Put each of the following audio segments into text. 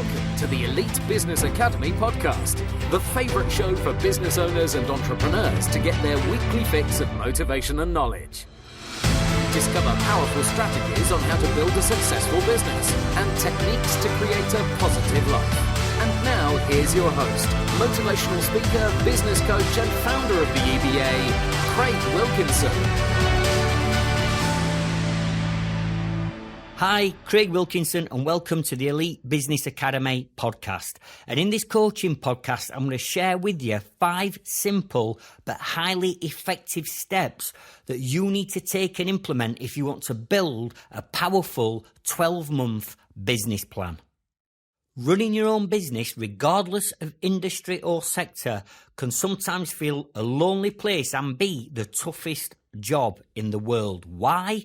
Welcome to the Elite Business Academy podcast, the favourite show for business owners and entrepreneurs to get their weekly fix of motivation and knowledge. Discover powerful strategies on how to build a successful business and techniques to create a positive life. And now, here's your host, motivational speaker, business coach and founder of the EBA, Craig Wilkinson. Hi, Craig Wilkinson, and welcome to the Elite Business Academy podcast. And in this coaching podcast, I'm going to share with you 5 simple but highly effective steps that you need to take and implement if you want to build a powerful 12-month business plan. Running your own business, regardless of industry or sector, can sometimes feel a lonely place and be the toughest job in the world. Why?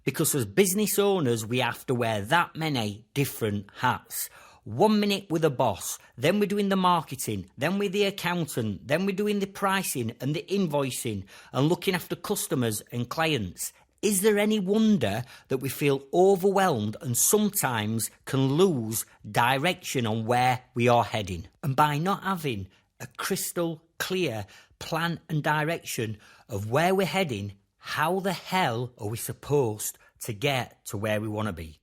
Because as business owners, we have to wear that many different hats. 1 minute we're the boss, then we're doing the marketing, then we're the accountant, then we're doing the pricing and the invoicing and looking after customers and clients. Is there any wonder that we feel overwhelmed and sometimes can lose direction on where we are heading? And by not having a crystal clear plan and direction of where we're heading, how the hell are we supposed to get to where we want to be?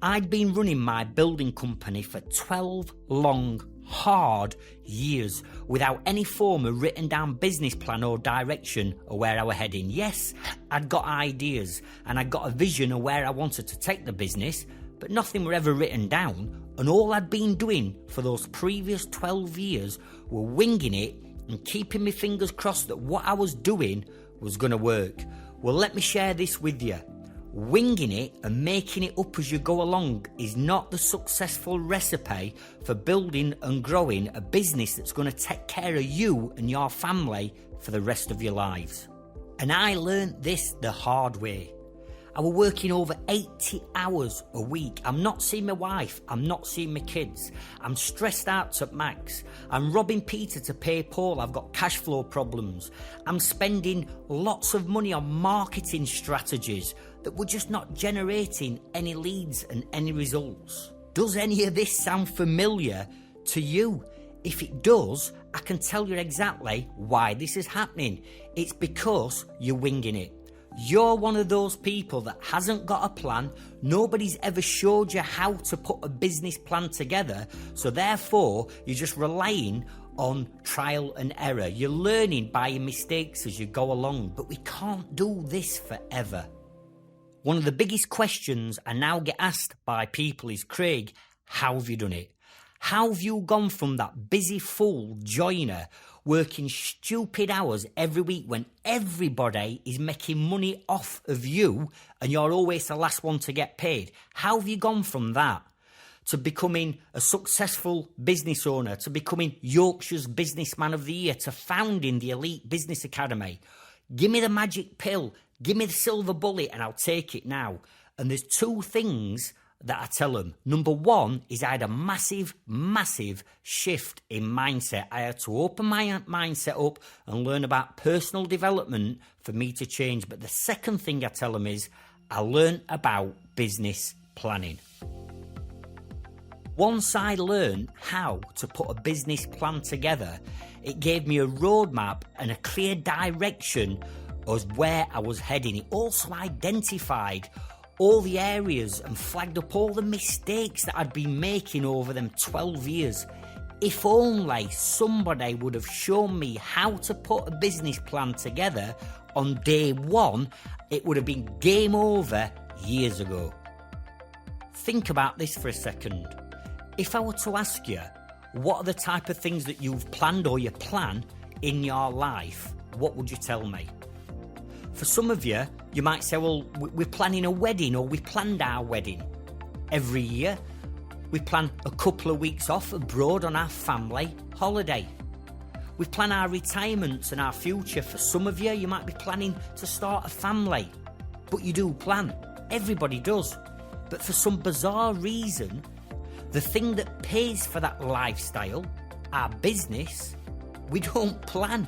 I'd been running my building company for 12 long, hard years without any form of written down business plan or direction of where I were heading. Yes, I'd got ideas and I'd got a vision of where I wanted to take the business, but nothing were ever written down, and all I'd been doing for those previous 12 years were winging it and keeping my fingers crossed that what I was doing was going to work. Well, let me share this with you. Winging it and making it up as you go along is not the successful recipe for building and growing a business that's going to take care of you and your family for the rest of your lives. And I learned this the hard way. I was working over 80 hours a week. I'm not seeing my wife. I'm not seeing my kids. I'm stressed out to max. I'm robbing Peter to pay Paul. I've got cash flow problems. I'm spending lots of money on marketing strategies that were just not generating any leads and any results. Does any of this sound familiar to you? If it does, I can tell you exactly why this is happening. It's because you're winging it. You're one of those people that hasn't got a plan. Nobody's ever showed you how to put a business plan together. So therefore, you're just relying on trial and error. You're learning by your mistakes as you go along. But we can't do this forever. One of the biggest questions I now get asked by people is, Craig, how have you done it? How have you gone from that busy fool joiner working stupid hours every week when everybody is making money off of you and you're always the last one to get paid? How have you gone from that to becoming a successful business owner, to becoming Yorkshire's Businessman of the Year, to founding the Elite Business Academy? Give me the magic pill, give me the silver bullet and I'll take it now. And there's 2 things that I tell them. Number 1 is I had a massive shift in mindset. I had to open my mindset up and learn about personal development for me to change. But the second thing I tell them is I learned about business planning. Once I learned how to put a business plan together, it gave me a roadmap and a clear direction of where I was heading. It also identified all the areas and flagged up all the mistakes that I'd been making over them 12 years. If only somebody would have shown me how to put a business plan together on day 1, it would have been game over years ago. Think about this for a second. If I were to ask you, what are the type of things that you've planned or you plan in your life, what would you tell me? For some of you, you might say, well, we're planning a wedding, or we planned our wedding. Every year, we plan a couple of weeks off abroad on our family holiday. We plan our retirements and our future. For some of you, you might be planning to start a family. But you do plan. Everybody does. But for some bizarre reason, the thing that pays for that lifestyle, our business, we don't plan.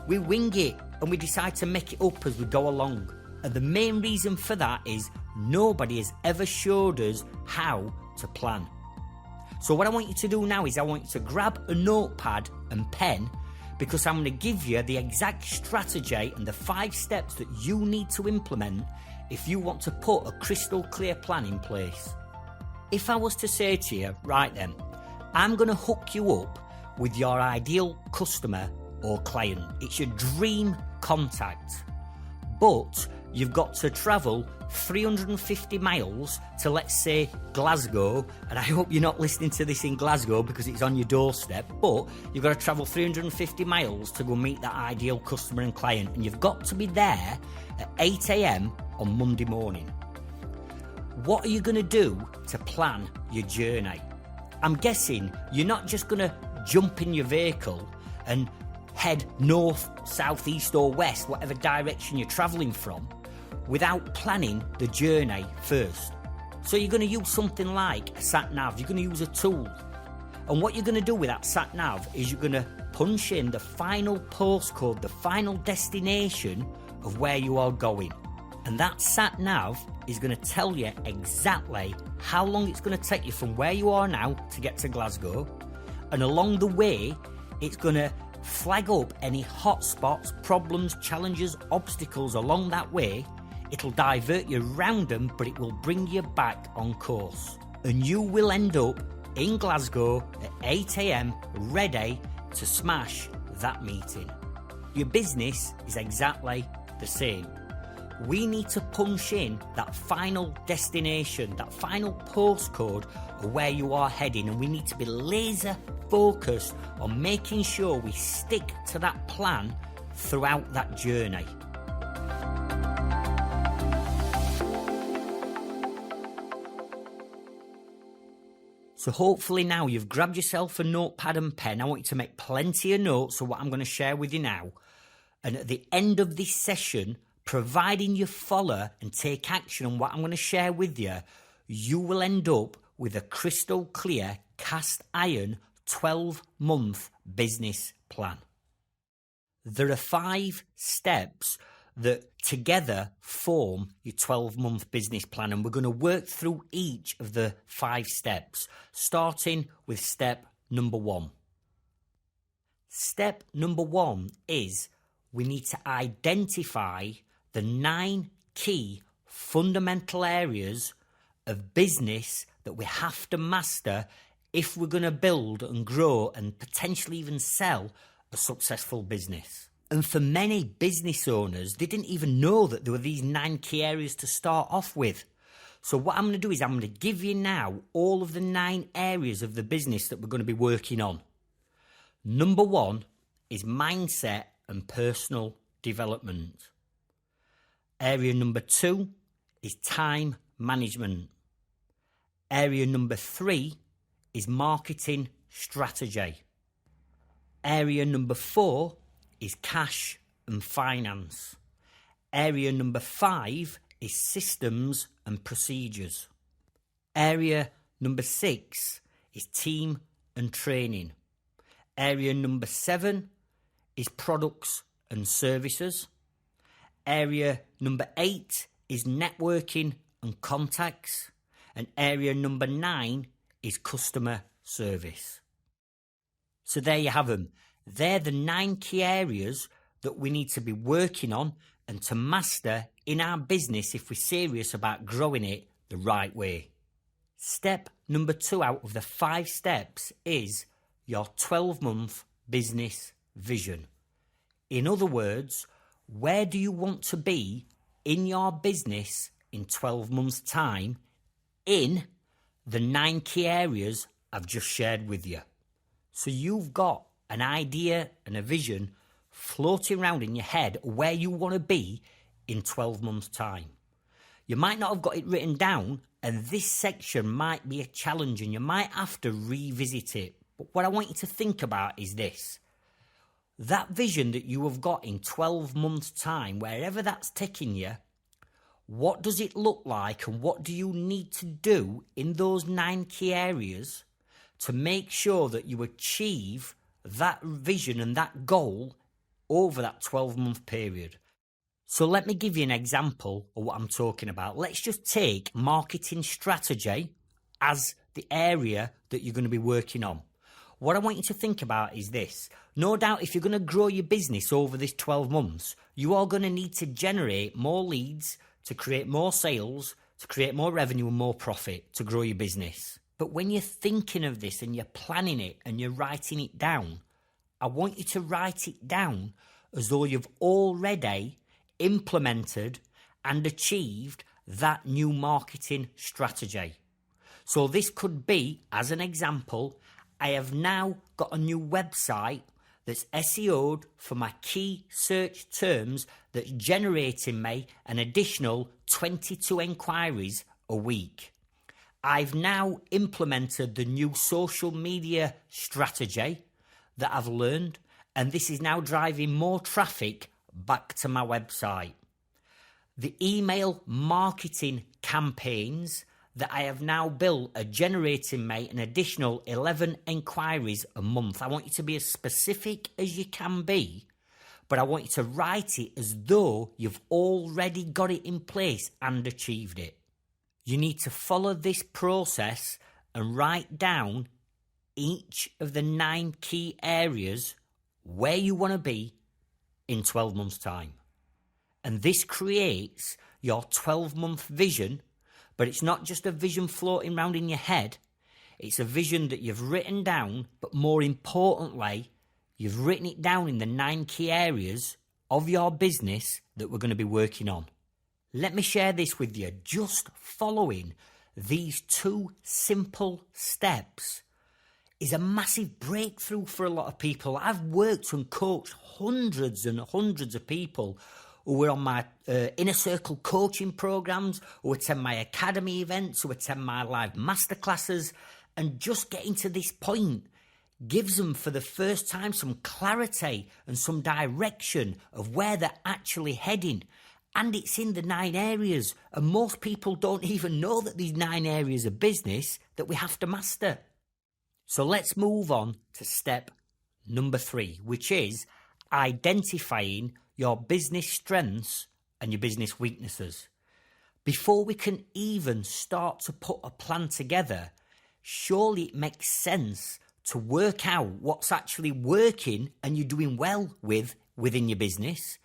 We wing it. And we decide to make it up as we go along. And the main reason for that is nobody has ever showed us how to plan. So what I want you to do now is I want you to grab a notepad and pen, because I'm going to give you the exact strategy and the 5 steps that you need to implement if you want to put a crystal clear plan in place. If I was to say to you, right then, I'm going to hook you up with your ideal customer or client. It's your dream contact. But you've got to travel 350 miles to, let's say, Glasgow, and I hope you're not listening to this in Glasgow because it's on your doorstep, but you've got to travel 350 miles to go meet that ideal customer and client, and you've got to be there at 8 a.m. on Monday morning. What are you going to do to plan your journey? I'm guessing you're not just going to jump in your vehicle and head north, south, east or west, whatever direction you're travelling from, without planning the journey first. So you're going to use something like a sat-nav, you're going to use a tool. And what you're going to do with that sat-nav is you're going to punch in the final postcode, the final destination of where you are going. And that sat-nav is going to tell you exactly how long it's going to take you from where you are now to get to Glasgow. And along the way, it's going to flag up any hotspots, problems, challenges, obstacles along that way. It'll divert you around them, but it will bring you back on course. And you will end up in Glasgow at 8 a.m. ready to smash that meeting. Your business is exactly the same. We need to punch in that final destination, that final postcode of where you are heading, and we need to be laser focused on making sure we stick to that plan throughout that journey. So hopefully now you've grabbed yourself a notepad and pen. I want you to make plenty of notes of what I'm going to share with you now. And at the end of this session, providing you follow and take action on what I'm going to share with you, you will end up with a crystal clear cast iron 12-month business plan. There are 5 steps that together form your 12-month business plan, and we're going to work through each of the 5 steps, starting with step number 1. Step number 1 is we need to identify the 9 key fundamental areas of business that we have to master if we're going to build and grow and potentially even sell a successful business. And for many business owners, they didn't even know that there were these 9 key areas to start off with. So what I'm going to do is I'm going to give you now all of the 9 areas of the business that we're going to be working on. Number 1 is mindset and personal development. Area number 2 is time management. Area number 3 is marketing strategy. Area number 4 is cash and finance. Area number 5 is systems and procedures. Area number 6 is team and training. Area number 7 is products and services. Area number 8 is networking and contacts. And area number 9 is customer service. So there you have them. They're the 9 key areas that we need to be working on and to master in our business if we're serious about growing it the right way. Step number 2 out of the 5 steps is your 12-month business vision. In other words, where do you want to be in your business in 12 months' time in the 9 key areas I've just shared with you? So you've got an idea and a vision floating around in your head where you want to be in 12 months' time. You might not have got it written down, and this section might be a challenge and you might have to revisit it. But what I want you to think about is this. That vision that you have got in 12 months' time, wherever that's taking you, what does it look like and what do you need to do in those 9 key areas to make sure that you achieve that vision and that goal over that 12-month period? So let me give you an example of what I'm talking about. Let's just take marketing strategy as the area that you're going to be working on. What I want you to think about is this. No doubt if you're going to grow your business over this 12 months, you are going to need to generate more leads, to create more sales, to create more revenue and more profit to grow your business. But when you're thinking of this and you're planning it and you're writing it down, I want you to write it down as though you've already implemented and achieved that new marketing strategy. So this could be, as an example, I have now got a new website that's SEO'd for my key search terms that's generating me an additional 22 inquiries a week. I've now implemented the new social media strategy that I've learned, and this is now driving more traffic back to my website. The email marketing campaigns that I have now built are generating me an additional 11 inquiries a month. I want you to be as specific as you can be, but I want you to write it as though you've already got it in place and achieved it. You need to follow this process and write down each of the 9 key areas where you want to be in 12 months' time. And this creates your 12-month vision, but it's not just a vision floating around in your head. It's a vision that you've written down, but more importantly, you've written it down in the 9 key areas of your business that we're going to be working on. Let me share this with you. Just following these 2 simple steps is a massive breakthrough for a lot of people. I've worked and coached hundreds and hundreds of people who are on my inner circle coaching programs, who attend my academy events, who attend my live masterclasses, and just getting to this point gives them for the first time some clarity and some direction of where they're actually heading. And it's in the 9 areas. And most people don't even know that these 9 areas of business that we have to master. So let's move on to step number 3, which is identifying your business strengths and your business weaknesses. Before we can even start to put a plan together, surely it makes sense to work out what's actually working and you're doing well within your business,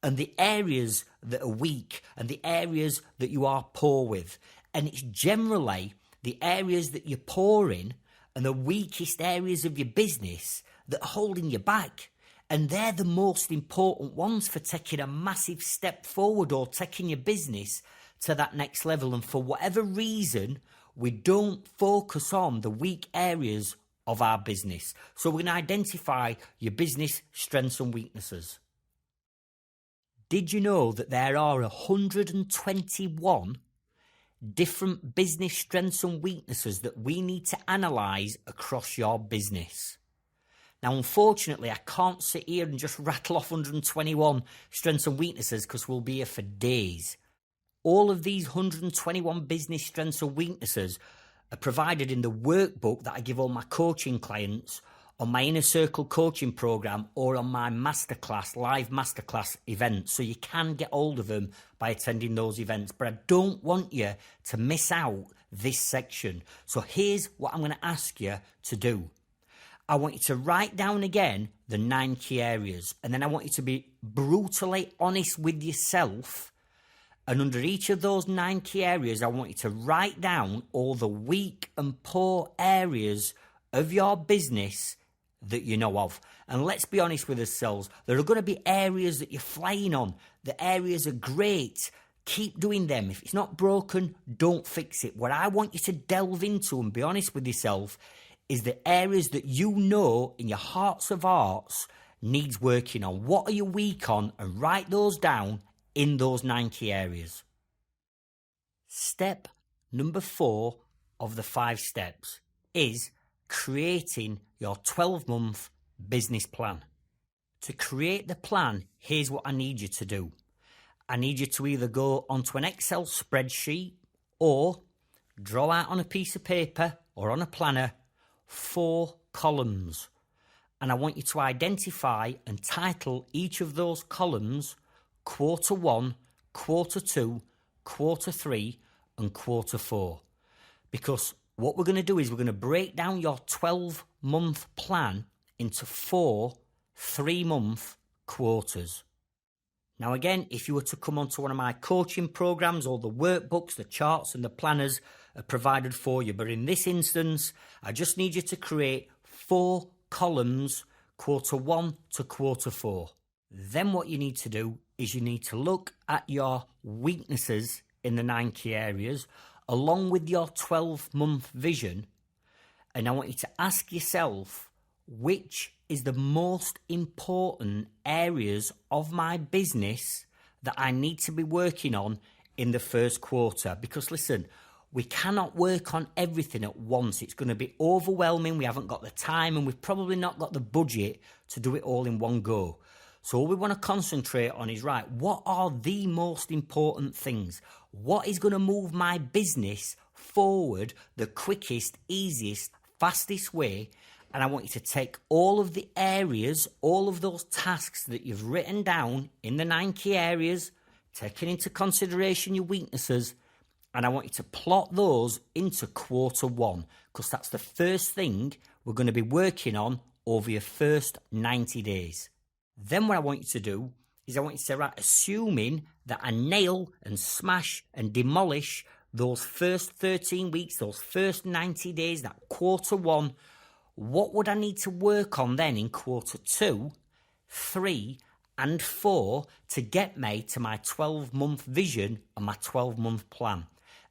and the areas that are weak and the areas that you are poor with. And it's generally the areas that you're poor in and the weakest areas of your business that are holding you back. And they're the most important ones for taking a massive step forward or taking your business to that next level. And for whatever reason, we don't focus on the weak areas of our business. So we're going to identify your business strengths and weaknesses. Did you know that there are 121 different business strengths and weaknesses that we need to analyse across your business? Now, unfortunately, I can't sit here and just rattle off 121 strengths and weaknesses because we'll be here for days. All of these 121 business strengths and weaknesses are provided in the workbook that I give all my coaching clients on my Inner Circle coaching program or on my masterclass, live masterclass events. So you can get hold of them by attending those events. But I don't want you to miss out this section. So here's what I'm going to ask you to do. I want you to write down again the 9 key areas, and then I want you to be brutally honest with yourself. And under each of those 9 key areas, I want you to write down all the weak and poor areas of your business that you know of. And let's be honest with ourselves. There are going to be areas that you're flying on. The areas are great. Keep doing them. If it's not broken, don't fix it. What I want you to delve into and be honest with yourself is the areas that you know in your hearts of hearts needs working on. What are you weak on? And write those down in those 9 key areas. Step number 4 of the 5 steps is creating your 12-month business plan. To create the plan, here's what I need you to do. I need you to either go onto an Excel spreadsheet or draw out on a piece of paper or on a planner 4 columns. And I want you to identify and title each of those columns quarter 1, quarter 2, quarter 3 and quarter 4. Because what we're going to do is we're going to break down your 12-month plan into 4 3-month quarters. Now again, if you were to come onto one of my coaching programs, all the workbooks, the charts and the planners are provided for you. But in this instance, I just need you to create 4 columns, quarter 1 to quarter 4. Then what you need to do is you need to look at your weaknesses in the 9 key areas along with your 12-month vision. And I want you to ask yourself, which is the most important areas of my business that I need to be working on in the first quarter? Because listen, we cannot work on everything at once. It's going to be overwhelming. We haven't got the time and we've probably not got the budget to do it all in one go. So all we want to concentrate on is, right, what are the most important things? What is going to move my business forward the quickest, easiest, fastest way? And I want you to take all of the areas, all of those tasks that you've written down in the 9 key areas, taking into consideration your weaknesses, and I want you to plot those into quarter 1, because that's the first thing we're going to be working on over your first 90 days. Then what I want you to do is I want you to say, right, assuming that I nail and smash and demolish those first 13 weeks, those first 90 days, that quarter 1, what would I need to work on then in quarter 2, 3 and 4 to get me to my 12-month vision and my 12-month plan?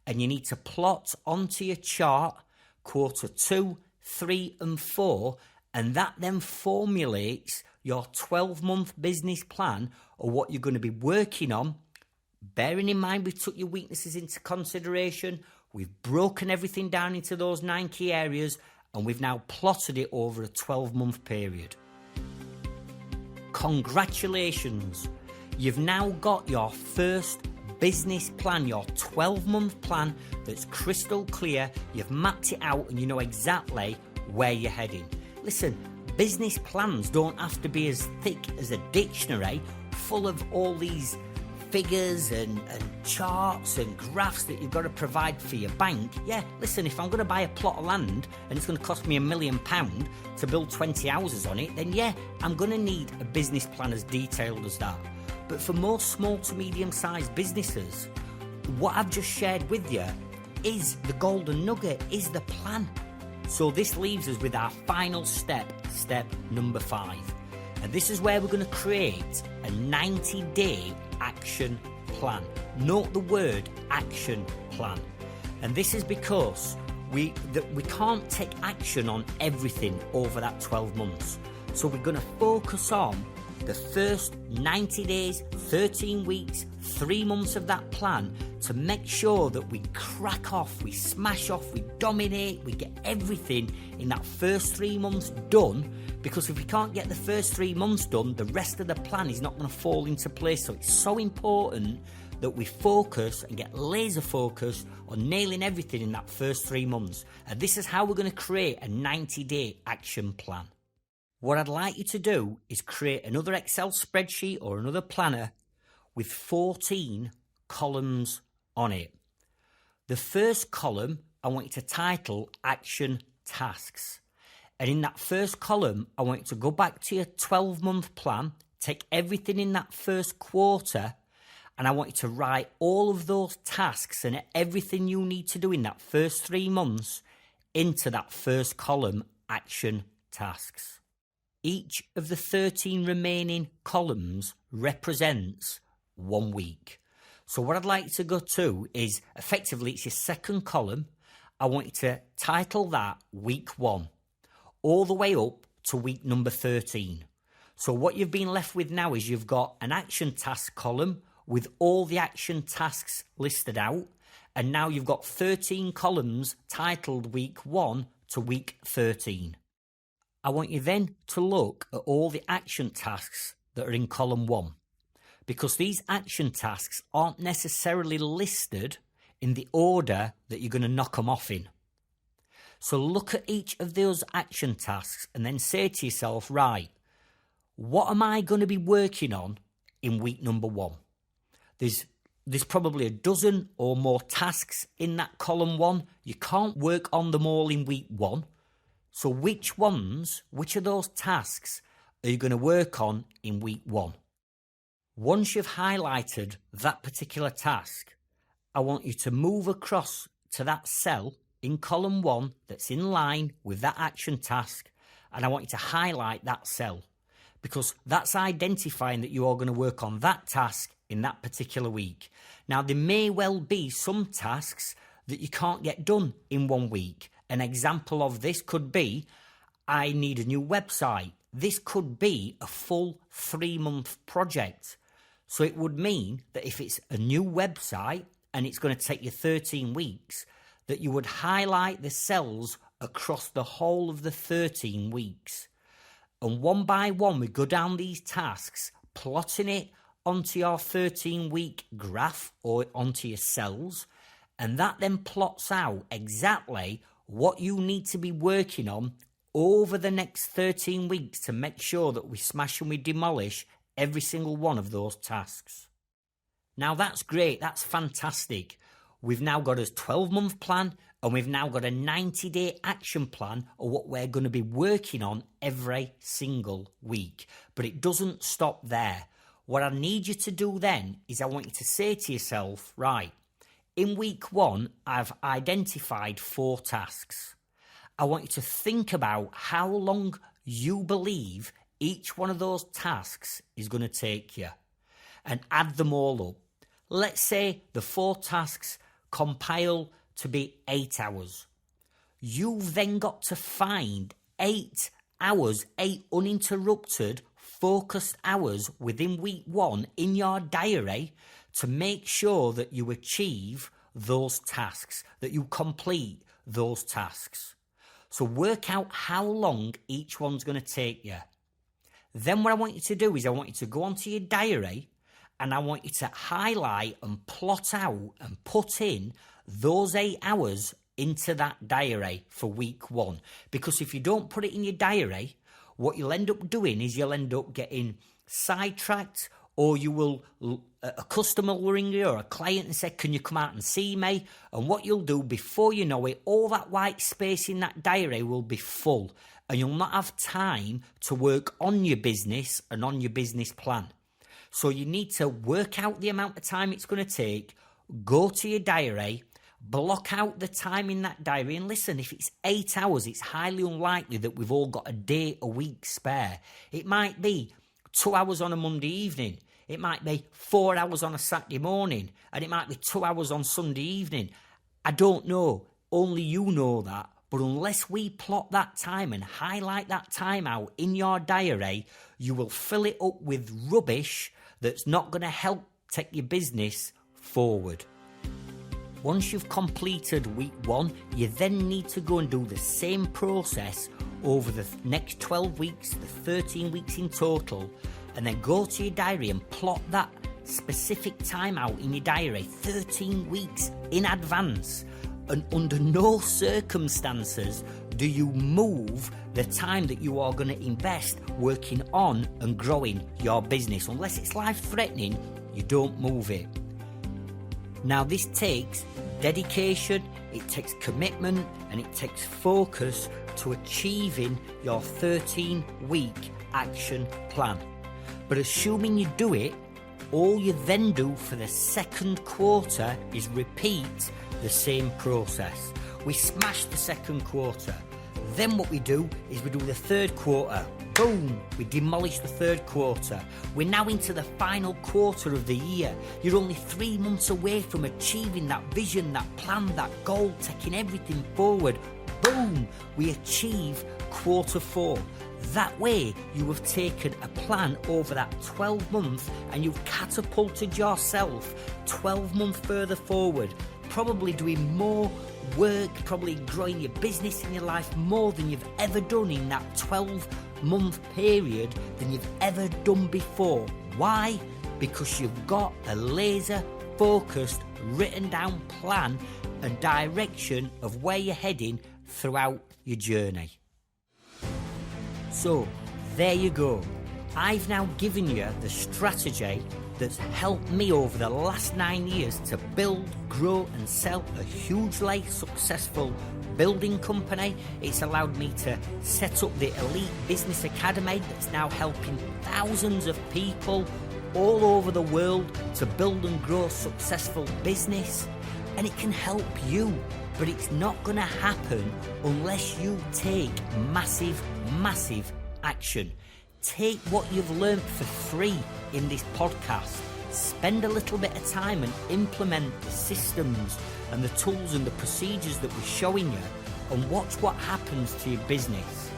And you need to plot onto your chart quarter 2, 3 and 4, and that then formulates your 12-month business plan or what you're going to be working on. Bearing in mind we've took your weaknesses into consideration, we've broken everything down into those 9 key areas, and we've now plotted it over a 12-month period. Congratulations! You've now got your first business plan, your 12-month plan that's crystal clear. You've mapped it out and you know exactly where you're heading. Listen, business plans don't have to be as thick as a dictionary full of all these figures and charts and graphs that you've got to provide for your bank. Yeah, listen, if I'm going to buy a plot of land and it's going to cost me £1 million to build 20 houses on it, then yeah, I'm going to need a business plan as detailed as that. But for most small to medium-sized businesses, what I've just shared with you is the golden nugget, is the plan. So this leaves us with our final step, step number 5. And this is where we're going to create a 90-day action plan. Note the word action plan. And this is because we can't take action on everything over that 12 months. So we're going to focus on the first 90 days, 13 weeks, 3 months of that plan to make sure that we crack off, we smash off, we dominate, we get everything in that first 3 months done. Because if we can't get the first 3 months done, the rest of the plan is not going to fall into place. So it's so important that we focus and get laser focused on nailing everything in that first 3 months. And this is how we're going to create a 90-day action plan. What I'd like you to do is create another Excel spreadsheet or another planner with 14 columns on it. The first column, I want you to title Action Tasks. And in that first column, I want you to go back to your 12-month plan, take everything in that first quarter, and I want you to write all of those tasks and everything you need to do in that first 3 months into that first column, Action Tasks. Each of the 13 remaining columns represents 1 week. So what I'd like you to go to is, effectively, it's your second column. I want you to title that Week 1, all the way up to week number 13. So what you've been left with now is you've got an action task column with all the action tasks listed out, and now you've got 13 columns titled Week 1 to week 13. I want you then to look at all the action tasks that are in column 1, because these action tasks aren't necessarily listed in the order that you're going to knock them off in. So look at each of those action tasks and then say to yourself, right, what am I going to be working on in week number 1? There's there's probably a dozen or more tasks in that column 1. You can't work on them all in week 1. So which of those tasks are you going to work on in week 1? Once you've highlighted that particular task, I want you to move across to that cell in column 1 that's in line with that action task, and I want you to highlight that cell because that's identifying that you are going to work on that task in that particular week. Now, there may well be some tasks that you can't get done in 1 week. An example of this could be, I need a new website. This could be a full 3-month project. So it would mean that if it's a new website and it's going to take you 13 weeks, that you would highlight the cells across the whole of the 13 weeks. And one by one, we go down these tasks, plotting it onto your 13-week graph or onto your cells, and that then plots out exactly what you need to be working on over the next 13 weeks to make sure that we smash and we demolish every single one of those tasks. Now that's great, that's fantastic. We've now got a 12-month plan and we've now got a 90-day action plan of what we're going to be working on every single week. But it doesn't stop there. What I need you to do then is I want you to say to yourself, right, in week 1, I've identified 4 tasks. I want you to think about how long you believe each one of those tasks is going to take you and add them all up. Let's say the 4 tasks compile to be 8 hours. You've then got to find 8 hours, 8 uninterrupted, focused hours within week 1 in your diary to make sure that you achieve those tasks, that you complete those tasks. So work out how long each one's going to take you. Then what I want you to do is I want you to go onto your diary and I want you to highlight and plot out and put in those 8 hours into that diary for week 1. Because if you don't put it in your diary, what you'll end up doing is you'll end up getting sidetracked, or you will, a customer will ring you or a client and say, can you come out and see me? And what you'll do before you know it, all that white space in that diary will be full and you'll not have time to work on your business and on your business plan. So you need to work out the amount of time it's going to take, go to your diary, block out the time in that diary, and listen, if it's 8 hours, it's highly unlikely that we've all got a day a week spare. It might be 2 hours on a Monday evening, it might be 4 hours on a Saturday morning, and it might be 2 hours on Sunday evening. I don't know, only you know that. But unless we plot that time and highlight that time out in your diary, you will fill it up with rubbish that's not going to help take your business forward. Once you've completed week 1, you then need to go and do the same process over the next 12 weeks, the 13 weeks in total, and then go to your diary and plot that specific time out in your diary 13 weeks in advance. And under no circumstances do you move the time that you are going to invest working on and growing your business. Unless it's life-threatening, you don't move it. Now, this takes dedication, it takes commitment, and it takes focus to achieving your 13-week action plan. But assuming you do it, all you then do for the second quarter is repeat the same process. We smash the second quarter. Then what we do is we do the third quarter. Boom! We demolish the third quarter. We're now into the final quarter of the year. You're only 3 months away from achieving that vision, that plan, that goal, taking everything forward. Boom! We achieve quarter 4. That way, you have taken a plan over that 12 months and you've catapulted yourself 12 months further forward, probably doing more work, probably growing your business in your life more than you've ever done in that 12-month period than you've ever done before. Why? Because you've got a laser-focused, written-down plan and direction of where you're heading throughout your journey. So, there you go. I've now given you the strategy that's helped me over the last 9 years to build, grow and sell a hugely successful building company. It's allowed me to set up the Elite Business Academy that's now helping thousands of people all over the world to build and grow successful business. And it can help you, but it's not going to happen unless you take massive action. Take what you've learned for free in this podcast. Spend a little bit of time and implement the systems and the tools and the procedures that we're showing you, and watch what happens to your business.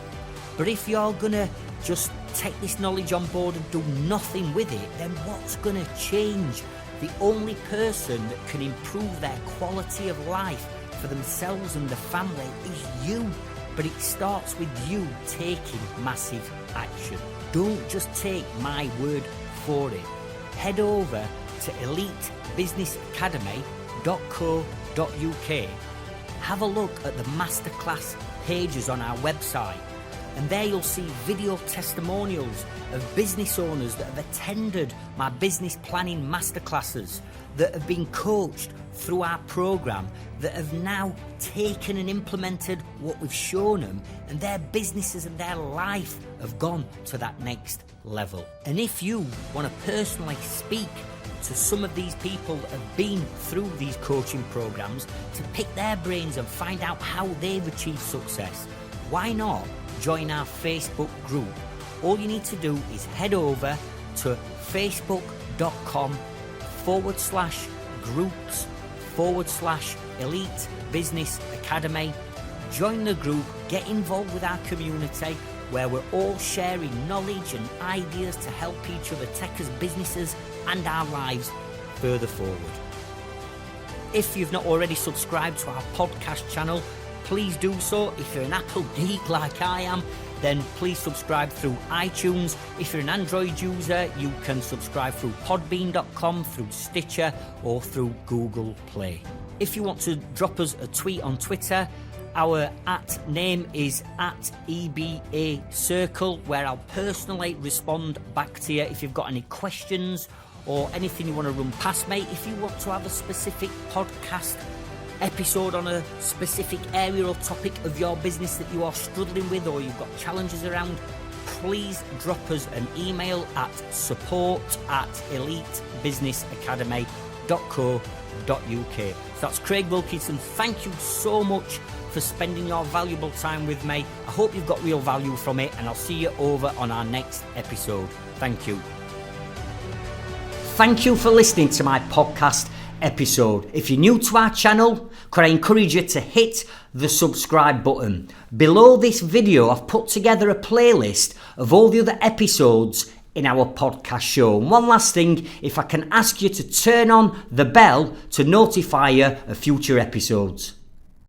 But if you're going to just take this knowledge on board and do nothing with it, then what's going to change? The only person that can improve their quality of life for themselves and the family is you. But it starts with you taking massive action. Don't just take my word for it. Head over to elitebusinessacademy.co.uk. Have a look at the masterclass pages on our website, and there you'll see video testimonials of business owners that have attended my business planning masterclasses, that have been coached through our program, that have now taken and implemented what we've shown them, and their businesses and their life have gone to that next level. And if you want to personally speak to some of these people that have been through these coaching programs to pick their brains and find out how they've achieved success, why not join our Facebook group? All you need to do is head over to facebook.com/groups/Elite Business Academy. Join the group, get involved with our community where we're all sharing knowledge and ideas to help each other take us businesses and our lives further forward. If you've not already subscribed to our podcast channel, please do so. If you're an Apple geek like I am, then please subscribe through iTunes. If you're an Android user, you can subscribe through podbean.com, through Stitcher or through Google Play. If you want to drop us a tweet on Twitter, our @name is @EBA Circle, where I'll personally respond back to you if you've got any questions or anything you want to run past me. If you want to have a specific podcast episode on a specific area or topic of your business that you are struggling with or you've got challenges around, please drop us an email at support@elitebusinessacademy.co.uk. So that's Craig Wilkinson. Thank you so much for spending your valuable time with me. I hope you've got real value from it, and I'll see you over on our next episode. Thank you. Thank you for listening to my podcast episode. If you're new to our channel, could I encourage you to hit the subscribe button. Below this video, I've put together a playlist of all the other episodes in our podcast show. And one last thing, if I can ask you to turn on the bell to notify you of future episodes.